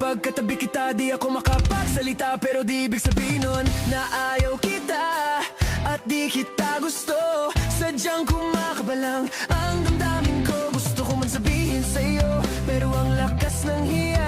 Kapag katabi kita di ako makapagsalita, pero di ibig sabihin nun na ayaw kita at di kita gusto. Sadyang kumakabalang ang damdamin ko. Gusto ko man sabihin sa'yo, pero ang lakas ng hiya